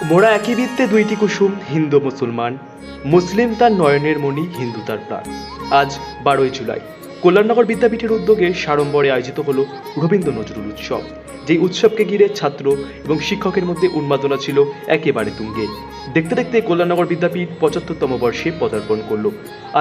মোরা একই বৃত্তে দুইটি কুসুম, হিন্দু মুসলমান। মুসলিম তার নয়নের মণি, হিন্দু তার প্রাণ। আজ 12ই জুলাই কল্যাণনগর বিদ্যাপীঠের উদ্যোগে সাড়ম্বরে আয়োজিত হলো রবীন্দ্র নজরুল উৎসব। যেই উৎসবকে ঘিরে ছাত্র এবং শিক্ষকের মধ্যে উন্মাদনা ছিল একেবারে তুঙ্গে। দেখতে দেখতে কল্যাণনগর বিদ্যাপীঠ 75তম বর্ষে পদার্পণ করলো।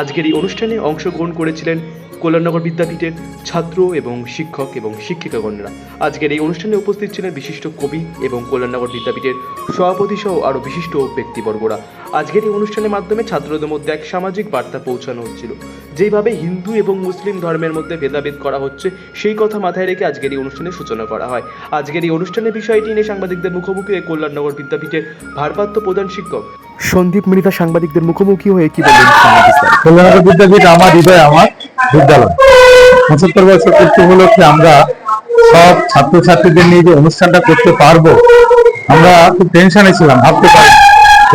আজকের এই অনুষ্ঠানে অংশগ্রহণ করেছিলেন কল্যাণনগর বিদ্যাপীঠের ছাত্র এবং শিক্ষক এবং শিক্ষিকাগণরা। আজকের এই অনুষ্ঠানে উপস্থিত ছিলেন বিশিষ্ট কবি এবং কল্যাণনগর বিদ্যাপীঠের সভাপতি সহ আরও বিশিষ্ট ব্যক্তিবর্গরা। আজকের এই অনুষ্ঠানের মাধ্যমে ছাত্রদের মধ্যে এক সামাজিক বার্তা পৌঁছানো হচ্ছিল। যেভাবে হিন্দু এবং মুসলিম ধর্মের মধ্যে ভেদাভেদ করা হচ্ছে, সেই কথা মাথায় রেখে আজকের এই অনুষ্ঠানের সূচনা করা হয়। আজকের এই অনুষ্ঠানের বিষয়টি নিয়ে সাংবাদিকদের মুখোমুখি হয়ে কল্যাণনগর বিদ্যাপীঠের ভারপ্রাপ্ত প্রধান শিক্ষক সন্দীপ মৃধা সাংবাদিকদের মুখোমুখি হয়ে কি বললেন? কল্যাণনগর বিদ্যাপীঠ আমার হৃদয়, আমার বিদ্যালয়। 75 বছর পূর্তি উপলক্ষে আমরা সব ছাত্রছাত্রীদের নিয়ে যে অনুষ্ঠানটা করতে পারবো, আমরা খুব টেনশনে ছিলাম, ভাবতে পারি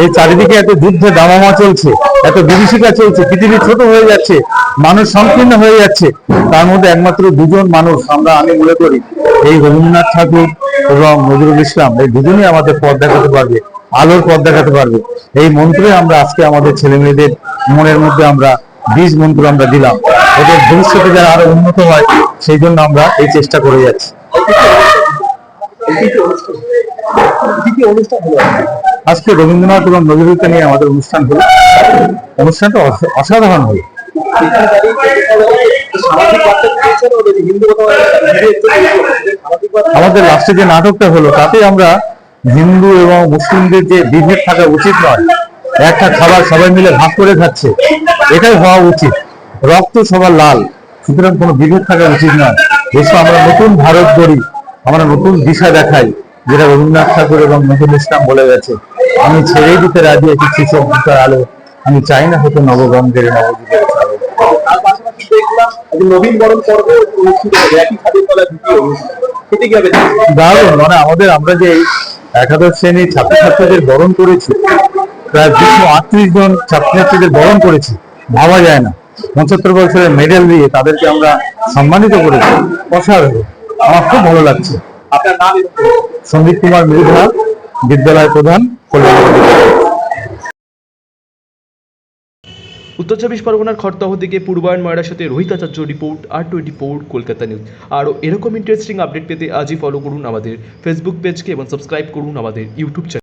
এই চারিদিকে এত যুদ্ধ দামামা চলছে, এত বিভীষিকা চলছে, পৃথিবী ছোট হয়ে যাচ্ছে, মানুষ সংকীর্ণ হয়ে যাচ্ছে। তার মধ্যে একমাত্র দুজন মানুষ আমি মনে করি, এই রবীন্দ্রনাথ ঠাকুর এবং নজরুল ইসলাম, এই দুজনই আমাদের পথ দেখাতে পারবে, আলোর পথ দেখাতে পারবে। এই মন্ত্রে আমরা আজকে আমাদের ছেলে মেয়েদের মনের মধ্যে আমরা বীজ মন্ত্র আমরা দিলাম, ওদের ভবিষ্যতে যারা আরো উন্নত হয়, সেই জন্য আমরা এই চেষ্টা করে যাচ্ছি। আজকে রবীন্দ্রনাথ এবং নজরুলকে নিয়ে আমাদের অনুষ্ঠান হলো, অনুষ্ঠানটা অসাধারণ হলো। আমাদের লাস্টে যে নাটকটা হলো, তাতে আমরা হিন্দু এবং মুসলিমদের যে বিভেদ থাকা উচিত নয়, একটা খাবার সবাই মিলে ভাগ করে খাচ্ছে, এটাই হওয়া উচিত। রক্ত সবার লাল, সুতরাং কোনো বিভেদ থাকা উচিত নয়। এসব আমরা নতুন ভারত গড়ি, আমরা নতুন দিশা দেখাই, যেটা রবীন্দ্রনাথ ঠাকুর এবং নজরুল ইসলাম বলে গেছে, আমি ছেড়েই দিতে রাজি আছি কৃষক দিতার আলো, আমি চাই না হয়তো নবগঙ্গের নবযুগের আলো। দারুণ, মানে আমরা যে একাদশ শ্রেণীর ছাত্রছাত্রীদের বরণ করেছি, প্রায় 238 জন ছাত্রছাত্রীদের বরণ করেছি, ভাবা যায় না। 75 বছরের মেডেল দিয়ে তাদেরকে আমরা সম্মানিত করেছি, অসাধারণ, আমার খুব ভালো লাগছে। আপনার নাম? সন্দীপ কুমার মৃধা, বিদ্যালয় প্রধান, কল্যাণনগর। উত্তর 24 পরগনার খড়দহ থেকে পূর্বায়ন ময়রার সাথে রোহিত আচার্য রিপোর্ট, R24 কলকাতা নিউজ। আরও এরকম ইন্টারেস্টিং আপডেট পেতে আজই ফলো করুন আমাদের ফেসবুক পেজকে এবং সাবস্ক্রাইব করুন আমাদের ইউটিউব চ্যানেল।